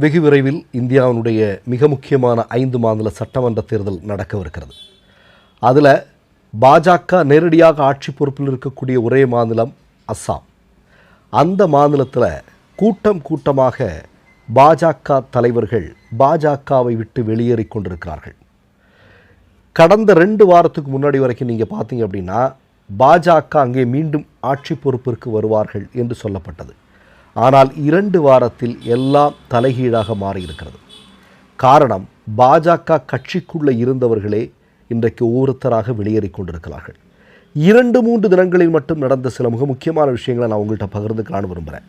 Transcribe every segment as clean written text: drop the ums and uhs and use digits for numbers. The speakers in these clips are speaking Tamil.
வெகு விரைவில் இந்தியாவினுடைய மிக முக்கியமான 5 மாநில சட்டமன்ற தேர்தல் நடக்கவிருக்கிறது. அதில் பாஜக நேரடியாக ஆட்சி பொறுப்பில் இருக்கக்கூடிய ஒரே மாநிலம் அஸ்ஸாம். அந்த மாநிலத்தில் கூட்டமாக பாஜக தலைவர்கள் பாஜகவை விட்டு வெளியேறி கொண்டிருக்கிறார்கள். கடந்த 2 வாரத்துக்கு முன்னாடி வரைக்கும் நீங்கள் பார்த்தீங்க அப்படின்னா பாஜக அங்கே மீண்டும் ஆட்சி பொறுப்பிற்கு வருவார்கள் என்று சொல்லப்பட்டது. ஆனால் 2 வாரத்தில் எல்லாம் தலைகீழாக மாறியிருக்கிறது. காரணம், பாஜக கட்சிக்குள்ளே இருந்தவர்களே இன்றைக்கு ஒவ்வொருத்தராக வெளியேறி கொண்டிருக்கிறார்கள். 2-3 தினங்களில் மட்டும் நடந்த சில மிக முக்கியமான விஷயங்களை நான் உங்கள்கிட்ட பகிர்ந்துக்கலான்னு விரும்புகிறேன்.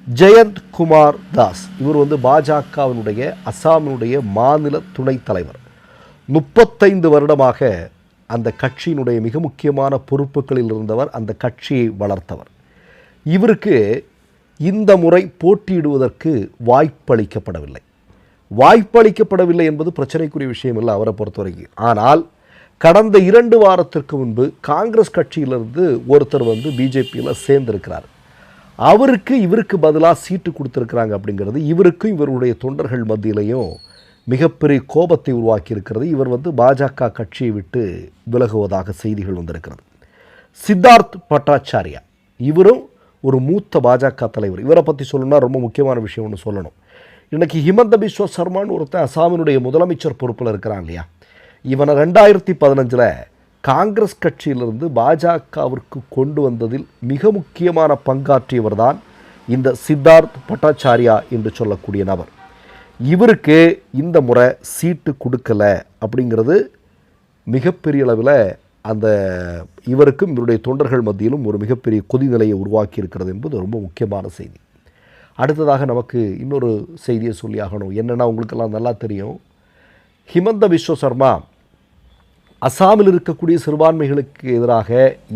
ஜெயந்த் குமார் தாஸ் இவர் பாஜகவினுடைய அஸ்ஸாமினுடைய மாநில துணைத் தலைவர். 35 வருடமாக அந்த கட்சியினுடைய மிக முக்கியமான பொறுப்புகளில் இருந்தவர், அந்த கட்சியை வளர்த்தவர். இவருக்கு இந்த முறை போட்டியிடுவதற்கு வாய்ப்பளிக்கப்படவில்லை என்பது பிரச்சனைக்குரிய விஷயம் இல்லை அவரை பொறுத்தவரைக்கும். ஆனால் கடந்த 2 வாரத்திற்கு முன்பு காங்கிரஸ் கட்சியிலிருந்து ஒருத்தர் பிஜேபியில் சேர்ந்திருக்கிறார். இவருக்கு பதிலாக சீட்டு கொடுத்துருக்குறாங்க அப்படிங்கிறது இவருக்கும் இவருடைய தொண்டர்கள் மத்தியிலையும் மிகப்பெரிய கோபத்தை உருவாக்கி இருக்கிறது. இவர் பாஜக கட்சியை விட்டு விலகுவதாக செய்திகள் வந்திருக்கிறது. சித்தார்த் பட்டாச்சாரியா இவரும் ஒரு மூத்த பாஜக தலைவர். இவரை பற்றி சொல்லணும்னா ரொம்ப முக்கியமான விஷயம் ஒன்று சொல்லணும். இன்றைக்கி ஹிமந்த பிஸ்வ சர்மான்னு ஒருத்தன் அஸ்ஸாமினுடைய முதலமைச்சர் பொறுப்பில் இருக்கிறான் இல்லையா, இவனை 2015 காங்கிரஸ் கட்சியிலிருந்து பாஜகவிற்கு கொண்டு வந்ததில் மிக முக்கியமான பங்காற்றியவர் தான் இந்த சித்தார்த் பட்டாச்சாரியா என்று சொல்லக்கூடிய நபர். இவருக்கு இந்த முறை சீட்டு கொடுக்கலை அப்படிங்கிறது மிகப்பெரிய அளவில் இவருக்கும் இவருடைய தொண்டர்கள் மத்தியிலும் ஒரு மிகப்பெரிய கொதிநிலையை உருவாக்கி இருக்கிறது என்பது ரொம்ப முக்கியமான செய்தி. அடுத்ததாக நமக்கு இன்னொரு செய்தியை சொல்லியாகணும். என்னென்னா, உங்களுக்கெல்லாம் நல்லா தெரியும், ஹிமந்த பிஸ்வ சர்மா அஸ்ஸாமில் இருக்கக்கூடிய சிறுபான்மைகளுக்கு எதிராக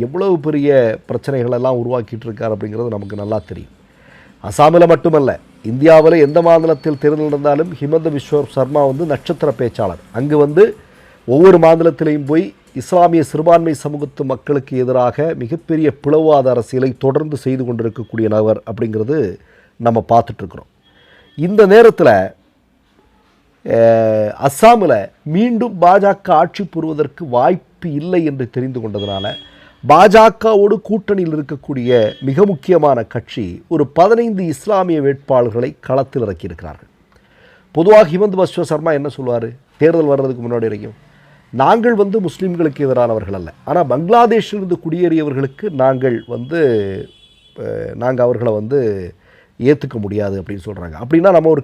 எவ்வளவு பெரிய பிரச்சனைகளெல்லாம் உருவாக்கிட்டு இருக்கார் அப்படிங்கிறது நமக்கு நல்லா தெரியும். அஸ்ஸாமில் மட்டுமல்ல, இந்தியாவில் எந்த மாநிலத்தில் தேர்தல் நடந்தாலும் ஹிமந்த பிஸ்வ சர்மா நட்சத்திர பேச்சாளர். அங்கு ஒவ்வொரு மாநிலத்திலையும் போய் இஸ்லாமிய சிறுபான்மை சமூகத்து மக்களுக்கு எதிராக மிகப்பெரிய பிளவுவாத அரசியலை தொடர்ந்து செய்து கொண்டிருக்கக்கூடிய நபர் அப்படிங்கிறது நம்ம பார்த்துட்ருக்குறோம். இந்த நேரத்தில் அஸ்ஸாமில் மீண்டும் பாஜக ஆட்சி புரிவதற்கு வாய்ப்பு இல்லை என்று தெரிந்து கொண்டதுனால பாஜகவோடு கூட்டணியில் இருக்கக்கூடிய மிக முக்கியமான கட்சி ஒரு 15 இஸ்லாமிய வேட்பாளர்களை களத்தில் இறக்கியிருக்கிறார்கள். பொதுவாக ஹிமந்த பிஸ்வ சர்மா என்ன சொல்வார், தேர்தல் வர்றதுக்கு முன்னாடி வரைக்கும், நாங்கள் முஸ்லீம்களுக்கு எதிரானவர்கள் அல்ல, ஆனால் பங்களாதேஷிலிருந்து குடியேறியவர்களுக்கு நாங்கள் அவர்களை ஏற்றுக்க முடியாது அப்படின்னு சொல்கிறாங்க. அப்படின்னா நம்ம ஒரு